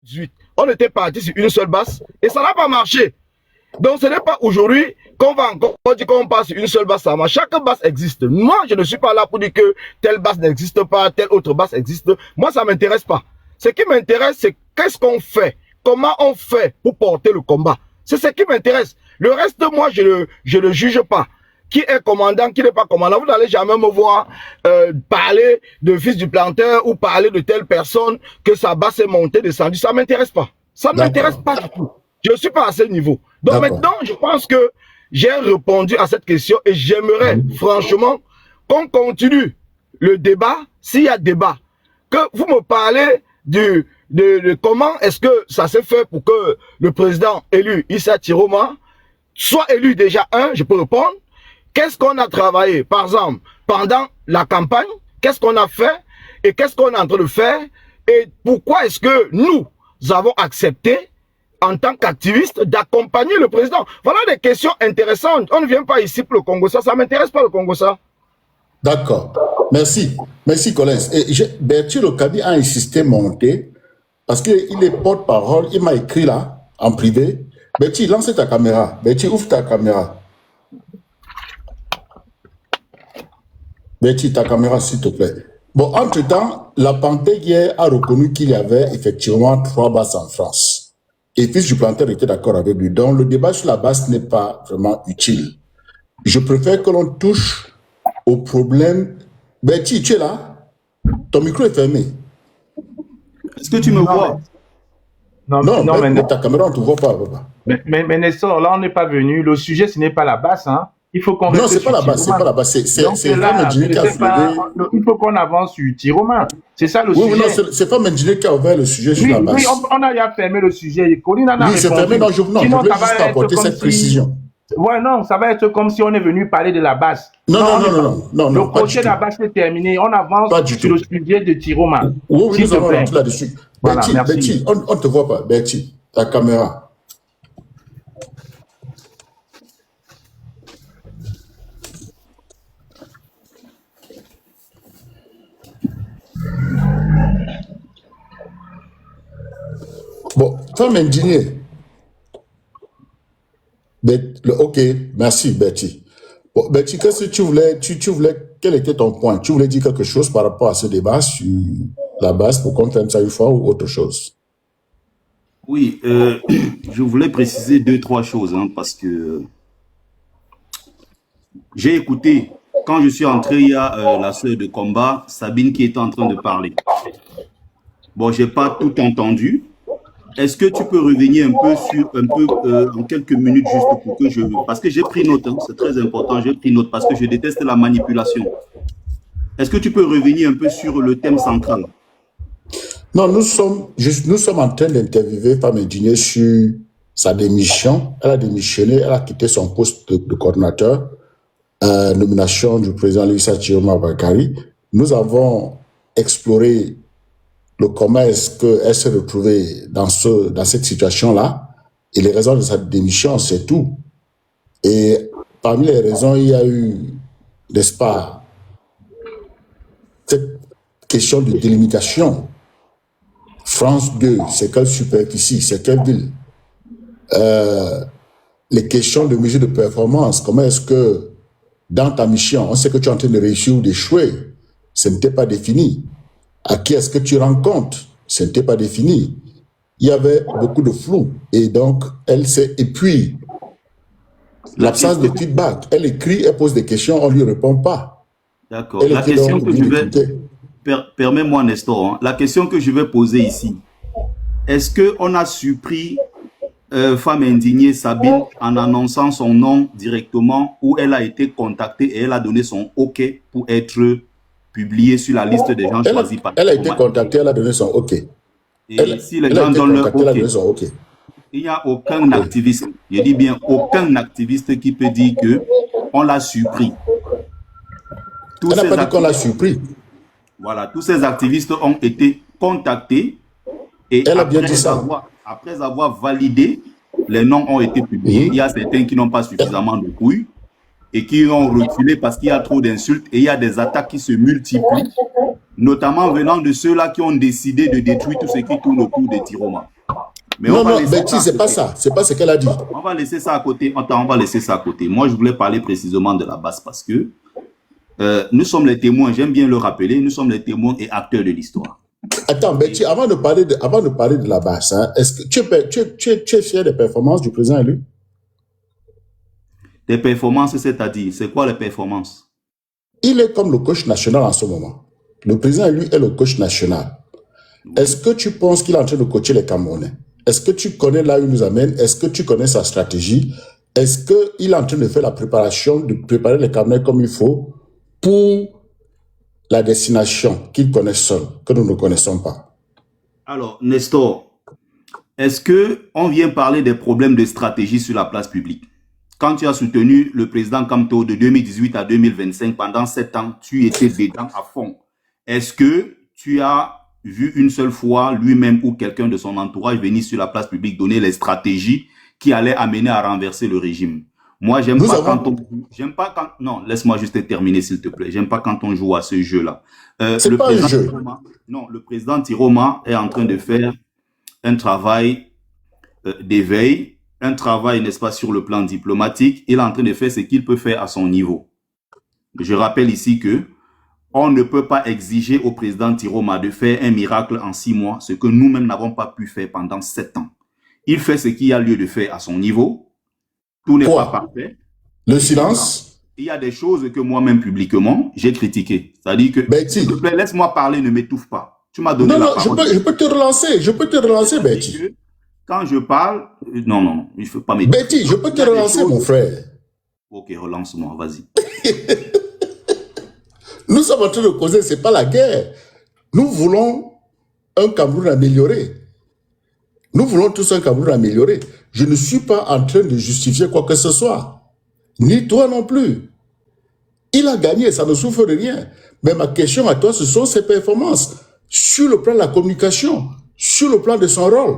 18. On était parti sur une seule base et ça n'a pas marché. Donc ce n'est pas aujourd'hui qu'on va encore dire qu'on passe sur une seule base, ça marche. Chaque base existe. Moi, je ne suis pas là pour dire que telle base n'existe pas, telle autre base existe. Moi, ça ne m'intéresse pas. Ce qui m'intéresse, c'est qu'est-ce qu'on fait, comment on fait pour porter le combat. C'est ce qui m'intéresse. Le reste, moi, je ne juge pas. Qui est commandant, qui n'est pas commandant. Vous n'allez jamais me voir parler de fils du planteur ou parler de telle personne que sa base est montée, descendue. Ça ne m'intéresse pas. Ça ne m'intéresse pas du tout. Je ne suis pas à ce niveau. Donc maintenant, je pense que j'ai répondu à cette question et j'aimerais franchement qu'on continue le débat, s'il y a débat. Que vous me parlez de comment est-ce que ça s'est fait pour que le président élu, Issa Chiroma, soit élu déjà je peux répondre. Qu'est-ce qu'on a travaillé, par exemple, pendant la campagne? Qu'est-ce qu'on a fait? Et qu'est-ce qu'on est en train de faire? Et pourquoi est-ce que nous avons accepté, en tant qu'activistes, d'accompagner le président? Voilà des questions intéressantes. On ne vient pas ici pour le Congo, ça ne m'intéresse pas le Congo, ça. D'accord. Merci. Merci, Collins. Bertie Lokabi a insisté monter parce qu'il est porte-parole. Il m'a écrit là, en privé. Bertie, lance ta caméra. Bertie, ouvre ta caméra. Bertie, ta caméra, s'il te plaît. Bon, entre-temps, la Panthère hier a reconnu qu'il y avait effectivement 3 bases en France. Et fils du planteur était d'accord avec lui. Donc, le débat sur la base n'est pas vraiment utile. Je préfère que l'on touche au problème. Bertie, tu es là? Ton micro est fermé. Est-ce que tu me vois? Non, mais ta caméra, on ne te voit pas, papa. Mais Nestor, là, on n'est pas venu. Le sujet, ce n'est pas la base, hein. Il faut qu'on non, c'est pas la base, c'est pas la base. C'est Femme Engineer qui a soulevé. Il faut qu'on avance sur Tiroma. C'est ça le sujet. Oui, non, c'est Femme Engineer qui a ouvert le sujet sur la base. Oui, on a déjà fermé le sujet. Colline en a oui, c'est fermé. Non, je voulais juste apporter cette précision. Ouais, non, ça va être comme si on est venu parler de la base. Non. Le projet de la base est terminé. On avance sur le sujet de Tiroma. Oui, nous allons rentrer là-dessus. Betty, on ne te voit pas. Betty, ta caméra. Bon, Femme Engineer. Ok, merci Betty. Bon, Betty, qu'est-ce que tu voulais, quel était ton point? Tu voulais dire quelque chose par rapport à ce débat sur la base pour qu'on ferme ça une fois ou autre chose? Oui, je voulais préciser 2-3 choses, hein, parce que j'ai écouté, quand je suis entré, il y a la sœur de combat, Sabine, qui était en train de parler. Bon, j'ai pas tout entendu. Est-ce que tu peux revenir en quelques minutes juste pour que parce que j'ai pris note, hein, c'est très important, j'ai pris note parce que je déteste la manipulation. Est-ce que tu peux revenir un peu sur le thème central? Non, nous sommes en train d'interviewer Femme Engineer sur sa démission. Elle a démissionné, elle a quitté son poste de coordinateur, nomination du président Issa Chiroma Bakari. Nous avons exploré comment est-ce qu'elle s'est retrouvée dans cette situation-là et les raisons de sa démission, c'est tout. Et parmi les raisons, il y a eu, n'est-ce pas, cette question de délimitation. France 2, c'est quelle superficie, c'est quelle ville? Les questions de mesure de performance, comment est-ce que dans ta mission, on sait que tu es en train de réussir ou d'échouer, ce n'était pas défini. À qui est-ce que tu rends compte? Ce n'était pas défini. Il y avait beaucoup de flou. Et donc, elle s'est... Et puis, l'absence de feedback. Elle écrit, elle pose des questions, on ne lui répond pas. D'accord. La question que je vais... Permets-moi, Nestor, hein, la question que je vais poser ici, est-ce qu'on a surpris Femme Indignée Sabine en annonçant son nom directement ou elle a été contactée et elle a donné son OK pour être publiée sur la liste des gens choisis par... Elle a été contactée, elle a donné son OK. Et si les gens donnent leur OK, il n'y a aucun activiste, je dis bien aucun activiste qui peut dire qu'on l'a surpris. Elle n'a pas dit qu'on l'a surpris. Voilà, tous ces activistes ont été contactés et elle a bien dit ça. Après avoir validé, les noms ont été publiés. Il y a certains qui n'ont pas suffisamment de couilles et qui ont reculé parce qu'il y a trop d'insultes et il y a des attaques qui se multiplient notamment venant de ceux-là qui ont décidé de détruire tout ce qui tourne autour de Tiroma. Mais non, Betty, c'est pas ça. C'est pas ce qu'elle a dit. On va laisser ça à côté. On va laisser ça à côté. Moi, je voulais parler précisément de la base parce que nous sommes les témoins, j'aime bien le rappeler, nous sommes les témoins et acteurs de l'histoire. Attends, Betty, avant de parler de la base, hein, est-ce que tu es fier des performances du président élu? Des performances, c'est-à-dire, c'est quoi les performances? Il est comme le coach national en ce moment. Le président élu est le coach national. Est-ce que tu penses qu'il est en train de coacher les Camerounais? Est-ce que tu connais là où il nous amène? Est-ce que tu connais sa stratégie? Est-ce qu'il est en train de faire la préparation, de préparer les Camerounais comme il faut pour la destination qu'il connaît seul, que nous ne connaissons pas? Alors, Nestor, est-ce qu'on vient parler des problèmes de stratégie sur la place publique? Quand tu as soutenu le président Kamto de 2018 à 2025, pendant 7 ans, tu étais dedans à fond. Est-ce que tu as vu une seule fois lui-même ou quelqu'un de son entourage venir sur la place publique donner les stratégies qui allaient amener à renverser le régime? Moi, j'aime pas quand non, laisse-moi juste terminer s'il te plaît. J'aime pas quand on joue à ce jeu-là. C'est pas un jeu. Non, le président Tiroma est en train de faire un travail d'éveil, un travail, n'est-ce pas, sur le plan diplomatique. Il est en train de faire ce qu'il peut faire à son niveau. Je rappelle ici que on ne peut pas exiger au président Tiroma de faire un miracle en 6 mois, ce que nous-mêmes n'avons pas pu faire pendant 7 ans. Il fait ce qu'il y a lieu de faire à son niveau. Tout n'est pas parfait. Le silence? Il y a des choses que moi-même publiquement, j'ai critiquées. C'est-à-dire que, s'il te plaît, laisse-moi parler, ne m'étouffe pas. Tu m'as donné la parole. Non, je peux te relancer, Betty. Quand je parle, non, il ne faut pas m'étouffer. Betty, je peux te relancer, mon frère. Ok, relance-moi, vas-y. Nous sommes en train de causer, ce n'est pas la guerre. Nous voulons un Cameroun amélioré. Nous voulons tous un Cameroun amélioré. Je ne suis pas en train de justifier quoi que ce soit. Ni toi non plus. Il a gagné, ça ne souffre de rien. Mais ma question à toi, ce sont ses performances. Sur le plan de la communication, sur le plan de son rôle.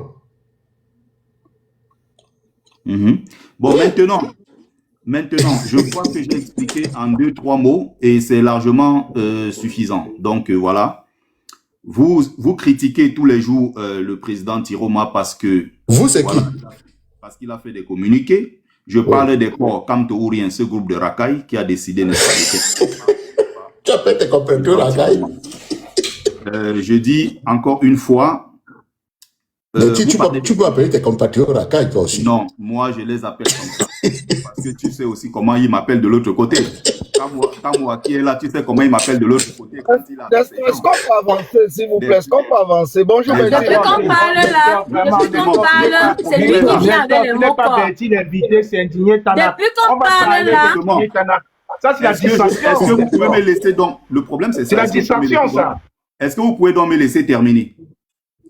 Bon, oui. Maintenant, je crois que j'ai expliqué en 2-3 mots et c'est largement suffisant. Donc, voilà. Vous critiquez tous les jours le président Tiroma parce que... Vous, c'est qui? Parce qu'il a fait des communiqués. Je parle des corps Kamtourien, ce groupe de Rakai qui a décidé... Tu appelles tes compatriotes Rakai? Je dis encore une fois... Mais tu peux appeler tes compatriotes Rakai, toi aussi. Non, moi je les appelle comme ça. Parce que tu sais aussi comment ils m'appellent de l'autre côté. Quand moi qui est là, tu sais comment il m'appelle de l'autre côté. Est-ce qu'on peut avancer, s'il vous plaît? Est-ce qu'on peut avancer? Bonjour, Depuis qu'on parle là, depuis qu'on parle, c'est lui qui vient avec les mots forts. Depuis qu'on parle là, ça c'est la distraction. Est-ce que vous pouvez me laisser donc? Le problème c'est ça. C'est la distraction ça. Est-ce que vous pouvez donc me laisser terminer?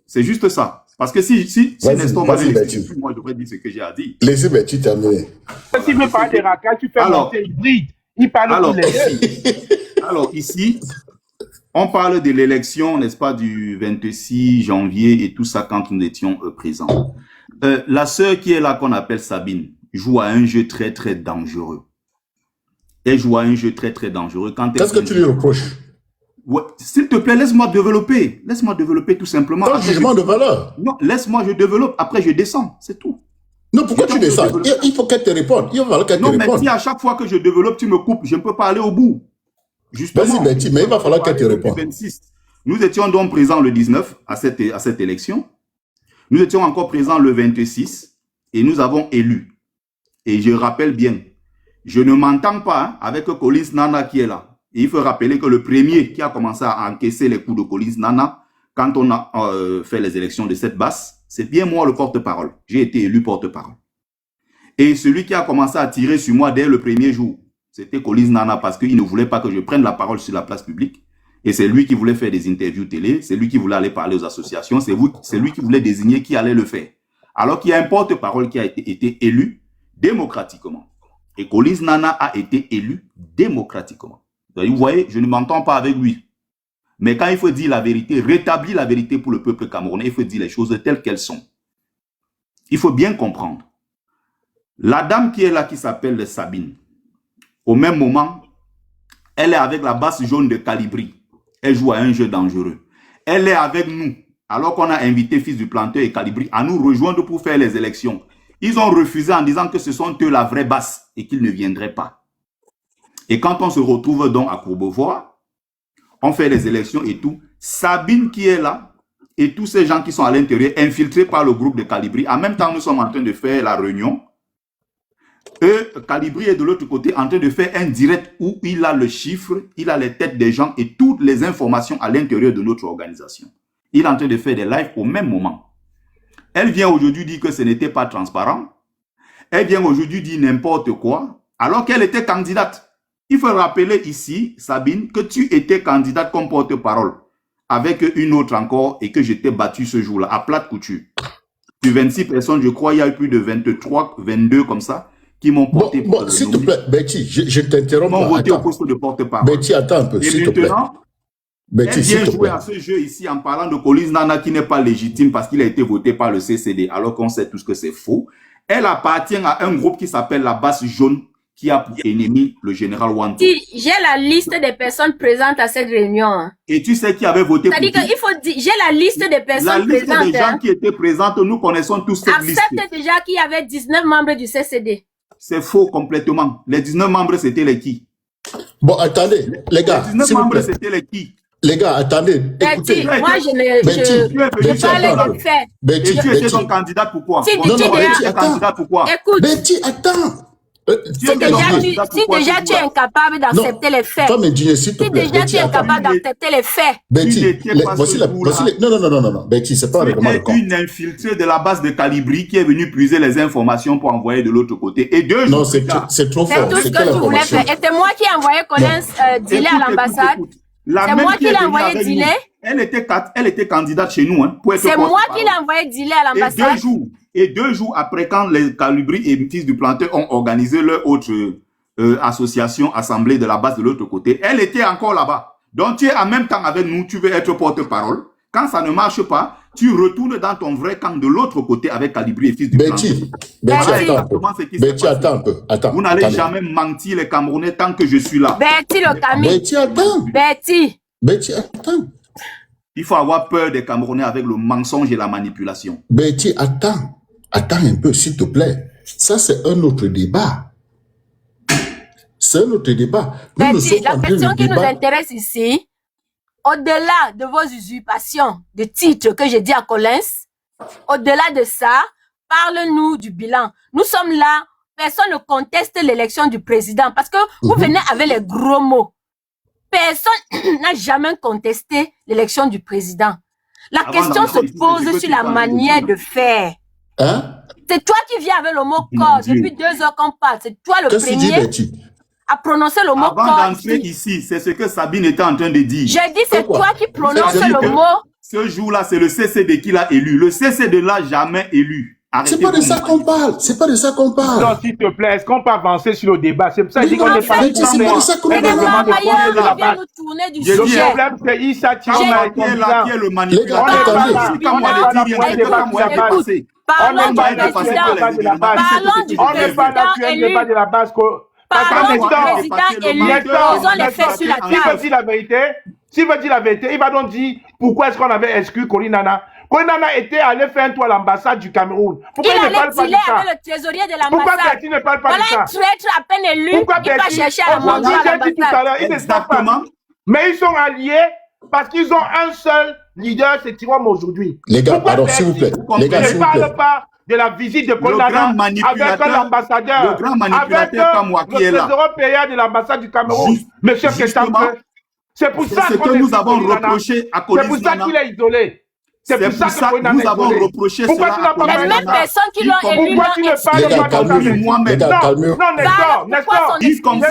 C'est juste ça. Parce que si Nestor m'avait laissé, moi je devrais dire ce que j'ai à dire. Laissez Betty terminer. Si tu veux parler de Raka, tu fais monter hybride. Il parle pour les Alors ici, on parle de l'élection, n'est-ce pas, du 26 janvier et tout ça quand nous étions présents. La sœur qui est là, qu'on appelle Sabine, joue à un jeu très très dangereux. Elle joue à un jeu très très dangereux. Qu'est-ce que tu lui reproches? Ouais, s'il te plaît, laisse-moi développer. Laisse-moi développer tout simplement. Un jugement de valeur. Non, laisse-moi, je développe. Après, je descends. C'est tout. Non, pourquoi tu descends? Il faut qu'elle te réponde. Il va falloir qu'elle te réponde. Non, mais si à chaque fois que je développe, tu me coupes, je ne peux pas aller au bout. Justement. Vas-y, Betty, mais il va falloir qu'elle te réponde. Nous étions donc présents le 19 à cette élection. Nous étions encore présents le 26 et nous avons élu. Et je rappelle bien, je ne m'entends pas avec Collins Nana qui est là. Et il faut rappeler que le premier qui a commencé à encaisser les coups de Collins Nana, quand on a fait les élections de cette base, c'est bien moi le porte-parole. J'ai été élu porte-parole. Et celui qui a commencé à tirer sur moi dès le premier jour, c'était Collins Nana parce qu'il ne voulait pas que je prenne la parole sur la place publique. Et c'est lui qui voulait faire des interviews télé, c'est lui qui voulait aller parler aux associations, c'est lui qui voulait désigner qui allait le faire. Alors qu'il y a un porte-parole qui a été élu démocratiquement. Et Collins Nana a été élu démocratiquement. Vous voyez, je ne m'entends pas avec lui. Mais quand il faut dire la vérité, rétablir la vérité pour le peuple camerounais, il faut dire les choses telles qu'elles sont. Il faut bien comprendre. La dame qui est là, qui s'appelle Sabine, au même moment, elle est avec la basse jaune de Calibri. Elle joue à un jeu dangereux. Elle est avec nous, alors qu'on a invité Fils du Planteur et Calibri à nous rejoindre pour faire les élections. Ils ont refusé en disant que ce sont eux la vraie basse et qu'ils ne viendraient pas. Et quand on se retrouve donc à Courbevoie, on fait les élections et tout, Sabine qui est là, et tous ces gens qui sont à l'intérieur, infiltrés par le groupe de Calibri, en même temps, nous sommes en train de faire la réunion. Calibri est de l'autre côté en train de faire un direct où il a le chiffre, il a les têtes des gens et toutes les informations à l'intérieur de notre organisation. Il est en train de faire des lives au même moment. Elle vient aujourd'hui dire que ce n'était pas transparent. Elle vient aujourd'hui dire n'importe quoi, alors qu'elle était candidate. Il faut rappeler ici, Sabine, que tu étais candidate comme porte-parole avec une autre encore et que j'étais battu ce jour-là, à plate couture. Sur 26 personnes, je crois, il y a eu plus de 23, 22 comme ça, qui m'ont porté. Bon, s'il te plaît, Betty, je t'interromps. Ils m'ont voté au poste de porte-parole. Betty, attends un peu, s'il te plaît. Betty, elle vient jouer à ce jeu ici en parlant de Collins Nana qui n'est pas légitime parce qu'il a été voté par le CCD, alors qu'on sait tous que c'est faux. Elle appartient à un groupe qui s'appelle la Basse Jaune, qui a pour ennemi le général Wantou. J'ai la liste des personnes présentes à cette réunion. Et tu sais qui avait voté pour qui? C'est-à-dire qu'il faut dire, j'ai la liste des personnes présentes. La liste des gens qui étaient présentes, nous connaissons tous cette liste. Accepte déjà qu'il y avait 19 membres du CCD. C'est faux complètement. Les 19 membres, c'était les qui? Bon, attendez, les gars. Les 19 membres, c'était les qui? Les gars, attendez, écoutez. Moi, je parlais de fait. Et tu étais donc candidate pour quoi? Non, Betty, candidate pour quoi? Écoute. Betty, attends. Si déjà tu es incapable d'accepter les faits. Toi, Medine, s'il te plaît. Si déjà tu es incapable d'accepter les faits. Betty, voici non, Betty, c'est pas un règlement de compte. Une infiltrée de la base de Calibri qui est venue puiser les informations pour envoyer de l'autre côté. Et 2 jours. Non, c'est trop fort. C'est tout ce que tu voulais faire. Et c'est moi qui ai envoyé Collins Dillet à l'ambassade. C'est moi qui l'ai envoyé Dillet. Elle était candidate chez nous. Hein, c'est moi qui l'ai envoyé Dillet à l'ambassade. Et 2 jours après, quand les Calibri et Fils du Planteur ont organisé leur autre association, assemblée de la base de l'autre côté, elle était encore là-bas. Donc tu es en même temps avec nous, tu veux être porte-parole. Quand ça ne marche pas, tu retournes dans ton vrai camp de l'autre côté avec Calibri et Fils du Planteur. Betty, attends un peu. Vous n'allez jamais mentir les Camerounais tant que je suis là. Betty, le Camille. Betty, attends. Betty, attends. Il faut avoir peur des Camerounais avec le mensonge et la manipulation. Betty, attends un peu, s'il te plaît. Ça, c'est un autre débat. C'est un autre débat. Betty, la question qui nous intéresse ici, au-delà de vos usurpations de titres que j'ai dit à Collins, au-delà de ça, parle-nous du bilan. Nous sommes là, personne ne conteste l'élection du président parce que vous venez avec les gros mots. Personne n'a jamais contesté l'élection du président. La question se pose sur la manière de faire. Hein? C'est toi qui viens avec le mot corps. Depuis 2 heures qu'on parle. C'est toi le premier à prononcer le mot corps. Avant d'entrer ici, c'est ce que Sabine était en train de dire. J'ai dit c'est toi qui prononces le mot. Ce jour-là, c'est le CCD qui l'a élu. Le CCD l'a jamais élu. C'est pas de ça qu'on parle. C'est pas de ça qu'on parle. Non, s'il te plaît, est-ce qu'on peut avancer sur le débat? C'est pour ça que je dis qu'on n'est pas... C'est pas de ça qu'on parle. Le problème, c'est Issa Tiroma qui est le manipulateur. Parlons du président de la base. Parlons du président élu. Ils ont les faits sur la table. S'il veut dire la vérité, il va donc dire pourquoi est-ce qu'on avait exclu Collins Nana. Collins Nana était allé faire un tour à l'ambassade du Cameroun. Pourquoi il ne parle pas de ça? Avec le trésorier de l'ambassade. Pourquoi Betty ne parle pas de ça? Voilà un traître à peine élu. Pourquoi il va chercher à manger à l'ambassade. Ils ne savent pas. Mais ils sont alliés parce qu'ils ont un seul leader, c'est Tiroma aujourd'hui. Les gars, pardon, s'il vous plaît. Les gars, s'il vous plaît. Ne parle pas de la visite de Collins Nana avec l'ambassadeur, avec le trésorier de l'ambassade du Cameroun, M. Ketampe. C'est pour ça que nous avons reproché à Collins Nana. C'est pour ça qu'il est isolé. C'est pour ça que nous avons reproché cela à Collins Nana. Les mêmes personnes qui l'ont élu. Pourquoi tu ne parles pas de ça moi-même? Non, Nestor, sinon, tu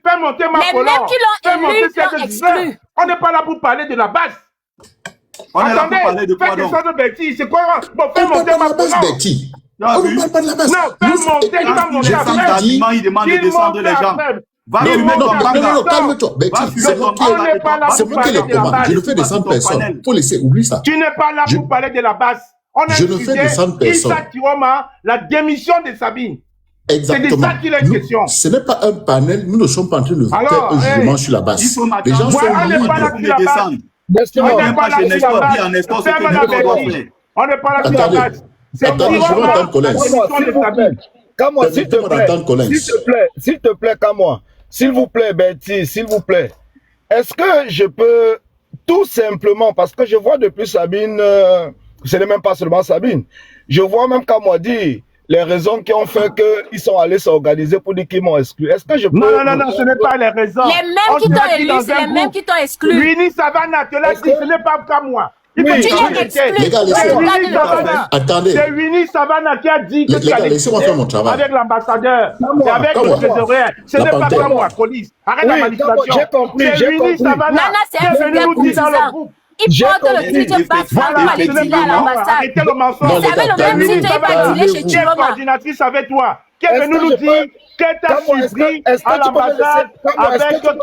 fais monter ma colère. Fais monter cette exclu. On n'est pas là pour parler de la base. On est là pour parler de quoi donc? C'est quoi? Bon, fais monter ma colère. On ne parle pas de la base. Non, fais monter, il va monter après. Il demande de descendre les gens. Non, calme-toi. Betty, c'est moi qui les commande. Je ne fais descendre personne. Il faut laisser, oublie ça. Tu n'es pas là pour parler de la base. On a je ne fais descendre personne. Issa Tiroma, la démission de Sabine. Exactement. C'est de ça qu'il est question. Ce n'est pas un panel, nous ne sommes pas en train de faire un jugement sur la base. Les gens sont on n'est pas là sur la base. On n'est pas là sur la base. On n'est pas là sur la base. Attendez, je vais entendre Collins. Calme-moi, s'il te plaît, calme-moi. S'il vous plaît, Betty, s'il vous plaît. Est-ce que je peux tout simplement, parce que je vois depuis Sabine, ce n'est même pas seulement Sabine, je vois même quand moi dit les raisons qui ont fait qu'ils sont allés s'organiser pour dire qu'ils m'ont exclu. Est-ce que je peux... Non, ce n'est pas les raisons. Les mêmes qui t'ont élu, c'est les mêmes qui t'ont exclu. Winnie Savannah, tu l'as dit, ce n'est pas comme moi. Tu es exclu. Les gars, laissez-moi. Attendez. C'est Winnie Savannah qui a dit que les gars, laissez-moi faire mon travail. Avec l'ambassadeur et avec le trésorier. Ce n'est pas comme moi, police. Arrête la manipulation. J'ai compris. C'est Winnie Savannah. Nana, c'est un venu nous dire dans le groupe. Il porte le titre basse pour aller dealer à l'ambassade. Arrêtez le mensonge. Vous savez le même titre, il va dealer chez Qui est Chiloma. coordinatrice avec toi? Qui est venu nous dire qu'elle t'a surpris à l'ambassade avec quelqu'un qui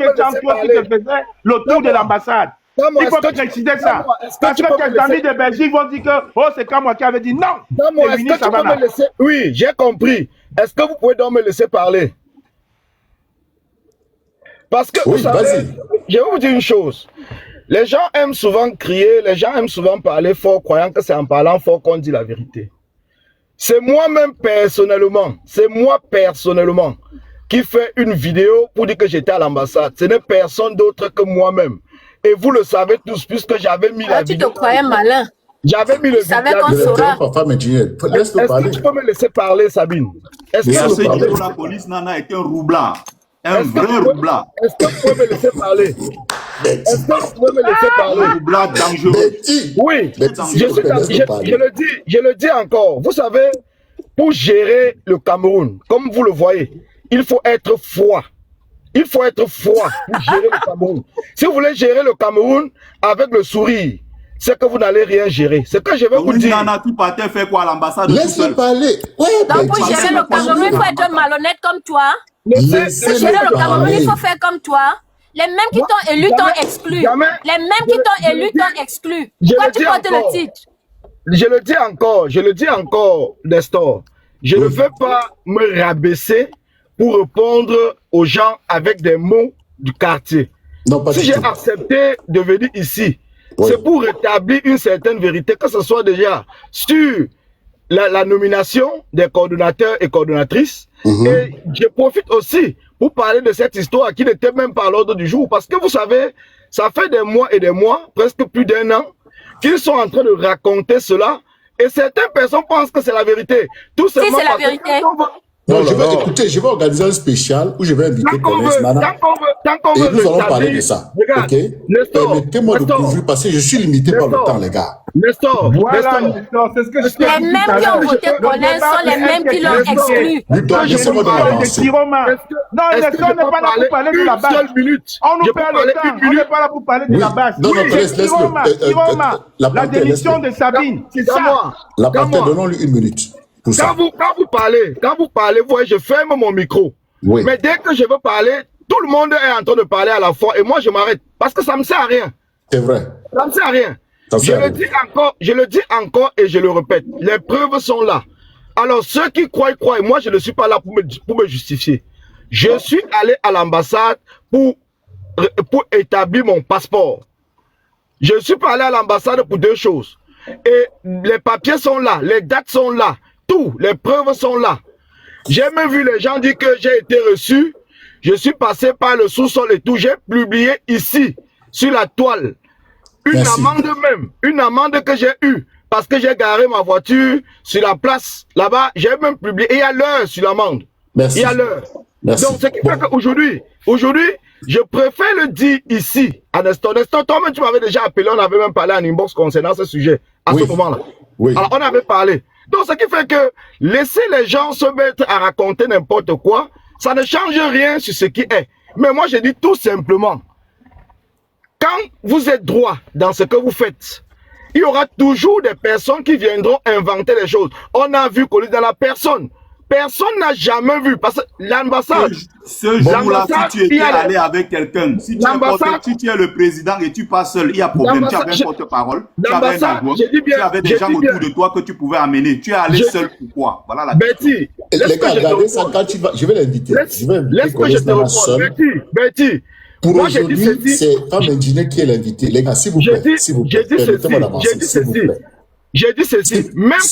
te faisait le tour de l'ambassade? Il faut préciser ça. Parce que quelques amis de Belgique vont dire que oh, c'est comme moi qui avait dit non. Est-ce que tu peux me laisser... Oui, j'ai compris. Est-ce que vous pouvez donc me laisser parler? Parce que vous savez, je vais vous dire une chose. Les gens aiment souvent crier, les gens aiment souvent parler fort, croyant que c'est en parlant fort qu'on dit la vérité. C'est moi-même personnellement, qui fait une vidéo pour dire que j'étais à l'ambassade. Ce n'est personne d'autre que moi-même. Et vous le savez tous, puisque j'avais mis la vidéo. Tu te croyais malin. J'avais mis le vidéo. savais qu'on saura. Est-ce que tu peux me laisser parler, Sabine? Est-ce que la police Nana est un roublard? Un vrai roublard. Est-ce que vous pouvez me laisser parler? Est-ce que vous pouvez me laisser parler? Un roublard dangereux. Oui, je le dis encore. Vous savez, pour gérer le Cameroun, comme vous le voyez, il faut être froid. Il faut être froid pour gérer le Cameroun. Si vous voulez gérer le Cameroun avec le sourire, c'est que vous n'allez rien gérer. C'est que je vais vous dire. Nana, tu partais faire quoi à l'ambassade? Laisse-le parler. Donc pour gérer le Cameroun, il faut être malhonnête comme toi. Pour gérer le Cameroun, il faut faire comme toi. Les mêmes qui t'ont élu t'ont exclu. Les mêmes qui t'ont élu t'ont exclu. Pourquoi tu portes le titre? Je le dis encore, Nestor. Je ne veux pas me rabaisser pour répondre aux gens avec des mots du quartier. Non, pas si j'ai accepté de venir ici, c'est pour rétablir une certaine vérité, que ce soit déjà sur la nomination des coordonnateurs et coordonnatrices. Et je profite aussi pour parler de cette histoire qui n'était même pas à l'ordre du jour. Parce que vous savez, ça fait des mois et des mois, presque plus d'1 an, qu'ils sont en train de raconter cela. Et certaines personnes pensent que c'est la vérité. Tout simplement c'est la vérité. Non, je vais organiser un spécial où je vais inviter Collins, Nana. Et nous allons parler de ça. Ok? Permettez-moi de couvrir parce que je suis limité par le temps, les gars. Nestor, Nestor, c'est ce que je les mêmes qui ont voté Collins sont les mêmes qui l'ont exclu. Laissez-moi de m'avancer. Non, Nestor n'est pas là pour parler de la base. On nous perd le temps. On n'est pas là pour parler de la base. Non, laisse-le. La démission de Sabine, c'est ça. La partie, donnons-lui 1 minute. Quand vous parlez, vous voyez, je ferme mon micro. Oui. Mais dès que je veux parler, tout le monde est en train de parler à la fois et moi je m'arrête parce que ça ne me sert à rien. C'est vrai. Ça ne me sert à rien. Je le dis encore et je le répète. Les preuves sont là. Alors ceux qui croient, moi je ne suis pas là pour me justifier. Je suis allé à l'ambassade pour établir mon passeport. Je ne suis pas allé à l'ambassade pour 2 choses. Et les papiers sont là, les dates sont là. Tout, les preuves sont là. J'ai même vu les gens dire que j'ai été reçu. Je suis passé par le sous-sol et tout. J'ai publié ici, sur la toile, une amende que j'ai eue parce que j'ai garé ma voiture sur la place là-bas. J'ai même publié. Et il y a l'heure sur l'amende. Il y a l'heure. Donc, ce qui fait qu'aujourd'hui, je préfère le dire ici, à Nestor. Nestor, toi-même, tu m'avais déjà appelé. On avait même parlé en inbox concernant ce sujet à ce moment-là. Oui. Alors, on avait parlé. Donc, ce qui fait que laisser les gens se mettre à raconter n'importe quoi, ça ne change rien sur ce qui est. Mais moi, je dis tout simplement, quand vous êtes droit dans ce que vous faites, il y aura toujours des personnes qui viendront inventer les choses. On a vu qu'on est dans la personne Personne n'a jamais vu. Parce que l'ambassade... Ce jour-là, si tu étais allé avec quelqu'un, si tu es le président et tu passes seul, il y a problème. Tu avais un porte-parole, tu avais un adjoint, tu avais des gens autour de toi que tu pouvais amener. Tu es allé seul, pourquoi? Voilà la question. Betty, les gars, regardez ça quand tu vas... Je vais l'inviter. Laisse-moi je te réponde. Betty. Pour aujourd'hui, c'est Femme Ingénieure qui est l'invité. Les gars, s'il vous plaît. J'ai dit ceci. Même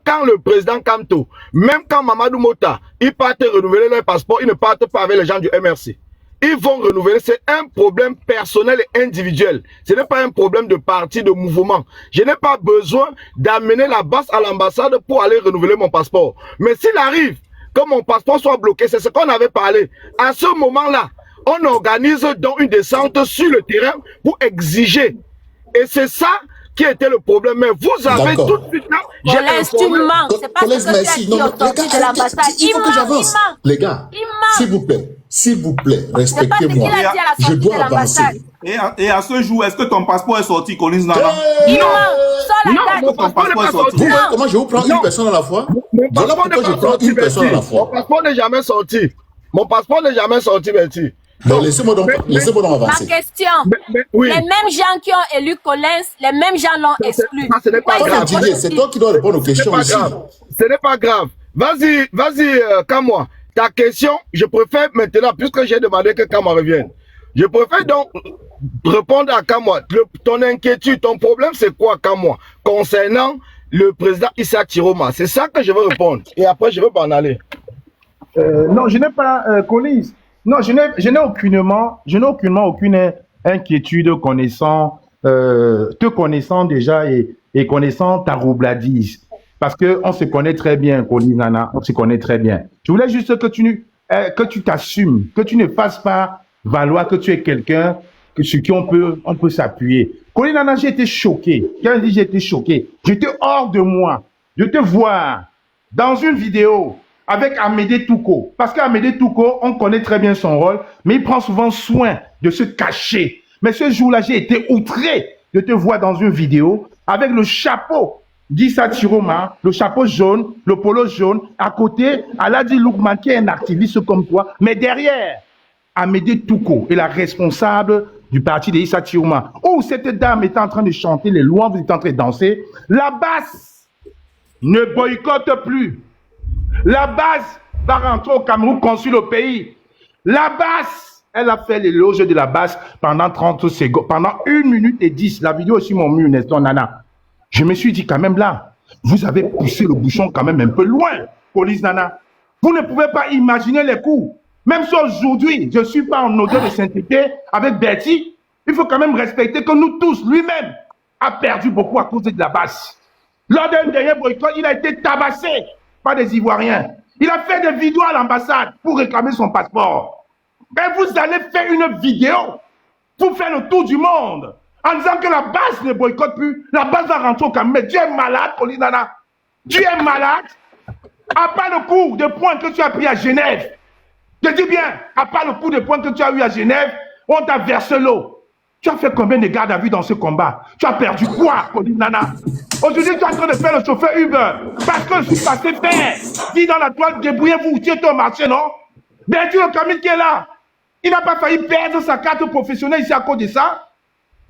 quand le président Kamto, même quand Mamadou Mota, ils partent renouveler leur passeport, ils ne partent pas avec les gens du MRC. Ils vont renouveler. C'est un problème personnel et individuel. Ce n'est pas un problème de parti, de mouvement. Je n'ai pas besoin d'amener la basse à l'ambassade pour aller renouveler mon passeport. Mais s'il arrive que mon passeport soit bloqué, c'est ce qu'on avait parlé. À ce moment-là, on organise donc une descente sur le terrain pour exiger. Et c'est ça qui était le problème. Mais vous avez tout de suite là... Tu mens. C'est pas ce que tu as dit au sorti de l'ambassade. Il faut que j'avance. Les gars, s'il vous plaît, respectez-moi. Je dois avancer. Et à ce jour, est-ce que ton passeport est sorti, Collins Nana? Il ment. Sors la date. Ton passeport est sorti. Comment je vous prends une personne à la fois? Voilà pourquoi je prends une personne à la fois. Mon passeport n'est jamais sorti. Mon passeport n'est jamais sorti, Betty. Bon, laissez-moi donc avancer. Ma question, les mêmes gens qui ont élu Collins, les mêmes gens l'ont exclu. Ce n'est pas grave. C'est toi qui dois répondre aux questions ici. Ce n'est pas grave. Vas-y, Kamwa. Ta question, je préfère maintenant, puisque j'ai demandé que Kamwa revienne, je préfère donc répondre à Kamwa. Ton inquiétude, ton problème, c'est quoi, Kamwa, concernant le président Issa Chiroma? C'est ça que je veux répondre. Et après, je veux m'en aller. Non, je n'ai pas, Collins. Non, je n'ai aucunement aucune inquiétude te connaissant déjà et connaissant ta roubladise. Parce qu'on se connaît très bien, Collins Nana, on se connaît très bien. Je voulais juste que tu t'assumes, que tu ne fasses pas valoir que tu es quelqu'un sur qui on peut s'appuyer. Collins Nana, j'ai été choqué. Quand je dis j'ai été choqué, j'étais hors de moi. Je te vois dans une vidéo avec Amédée Touko. Parce qu'Amédée Touko, on connaît très bien son rôle, mais il prend souvent soin de se cacher. Mais ce jour-là, j'ai été outré de te voir dans une vidéo avec le chapeau d'Issa Chiroma, le chapeau jaune, le polo jaune, à côté, Aladi Loukman, qui est un activiste comme toi, mais derrière, Amédée Touko est la responsable du parti d'Issa Chiroma. Où cette dame était en train de chanter les louanges, vous êtes en train de danser. La basse ne boycotte plus. La base va rentrer au Cameroun, construire le pays. La base, elle a fait l'éloge de la base pendant 30 secondes, pendant 1 minute et 10. La vidéo aussi mon mur, Nestor Nana. Je me suis dit quand même là, vous avez poussé le bouchon quand même un peu loin, Collins Nana. Vous ne pouvez pas imaginer les coups. Même si aujourd'hui, je ne suis pas en odeur de sainteté avec Betty, il faut quand même respecter que nous tous, lui-même, a perdu beaucoup à cause de la base. Lors d'un dernier boycott, il a été tabassé par des Ivoiriens. Il a fait des vidéos à l'ambassade pour réclamer son passeport. Et vous allez faire une vidéo pour faire le tour du monde en disant que la base ne boycotte plus, la base va rentrer au Cameroun. Mais tu es malade, Collins Nana. Tu es malade. À part le coup de poing que tu as pris à Genève. Je dis bien, à part le coup de poing que tu as eu à Genève, on t'a versé l'eau. Tu as fait combien de gardes à vue dans ce combat? Tu as perdu quoi, Collins Nana? Aujourd'hui, tu es en train de faire le chauffeur Uber. Parce que je suis passé faire. Dis dans la toile, débrouillez-vous, tu es au marché, non? Bertie le Camille qui est là. Il n'a pas failli perdre sa carte professionnelle ici à cause de ça.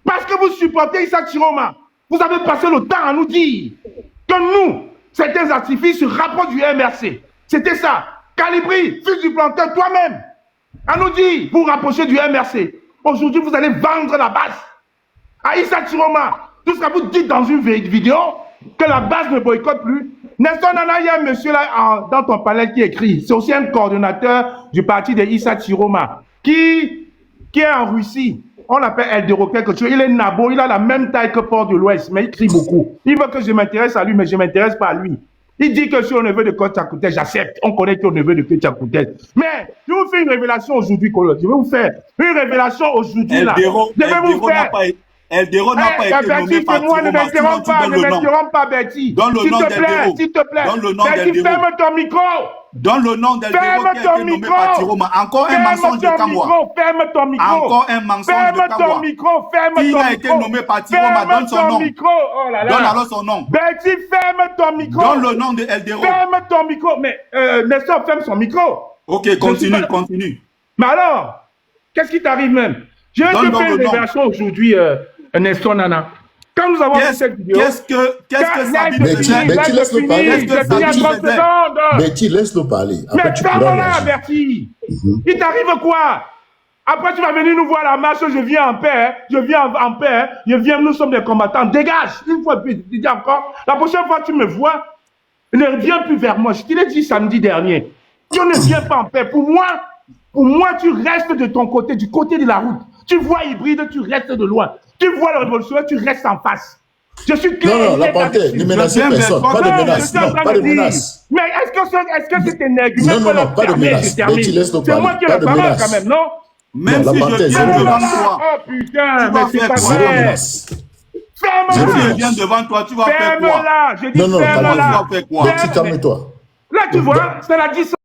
Parce que vous supportez Issa Chiroma. Vous avez passé le temps à nous dire que nous, certains artifices se rapprochent du MRC. C'était ça. Calibri, fils du planteur, toi-même. À nous dire, vous rapprochez du MRC. Aujourd'hui, vous allez vendre la base à Issa Chiroma. Tout ce que vous dites dans une vidéo, que la base ne boycotte plus. Nestor Nana, il y a un monsieur là dans ton palais qui écrit. C'est aussi un coordonnateur du parti de Issa Chiroma qui est en Russie. On l'appelle Eldero quelque chose. Il est nabo, il a la même taille que Port de l'Ouest, mais il crie beaucoup. Il veut que je m'intéresse à lui, mais je ne m'intéresse pas à lui. Il dit que je suis au neveu de Kochakoutès, j'accepte. On connaît qu'il est au neveu de Kochakoutès. Mais je vous fais une révélation aujourd'hui, Colo. Je vais vous faire une révélation aujourd'hui là. Eldero n'a pas été nommé par Betty, moi, ne m'interromps pas, ne m'interromps pas, Betty. Donne le nom d'Eldero. S'il te plaît. Donne le nom Betty, d'Eldero. ferme ton micro. Donne le nom d'Eldero qui a été nommé par Tiroma. Encore un mensonge de Kamwa. Ferme ton micro. Encore un mensonge de Kamwa. Ferme ton micro. Ferme ton micro. Qui a été nommé par Tiroma, donne son nom. Oh là là. Donne alors son nom. Betty, ferme ton micro. Donne le nom de Eldero. Ferme ton micro. Mais Nestor, ferme son micro. Ok, continue. Mais alors, qu'est-ce qui t'arrive même? Je vais te faire une révélation aujourd'hui, Nestor Nana. Quand nous avons fait cette vidéo... Qu'est-ce que Sabine Betty, laisse-le parler. Betty, laisse-le parler. Mais ferme-la, Betty. Il t'arrive quoi? Après, tu vas venir nous voir la marche, je viens en paix, nous sommes des combattants. Dégage, une fois, puis je dis encore, la prochaine fois que tu me vois, ne reviens plus vers moi. Je te l'ai dit samedi dernier. Tu ne viens pas en paix. Pour moi, tu restes de ton côté, du côté de la route. Tu vois hybride, tu restes de loin. Tu vois le révolutionnaire, tu restes en face. Je suis clair. Non, la panthère, ne menacez personne. Pas de menace. Non, pas de menace. Mais est-ce que c'est un argument? Non, pas de menace. Betty, laisse-le parler. C'est moi qui ai la parole quand même, non? Même si je viens devant toi. Oh putain, mais c'est pas zéro vrai. menace. Ferme-la. Si je viens devant toi, tu vas faire quoi? Ferme-la. Je dis Non, ferme-la. Tu vas faire quoi? Betty, calme-toi. Là, tu vois, c'est la distance.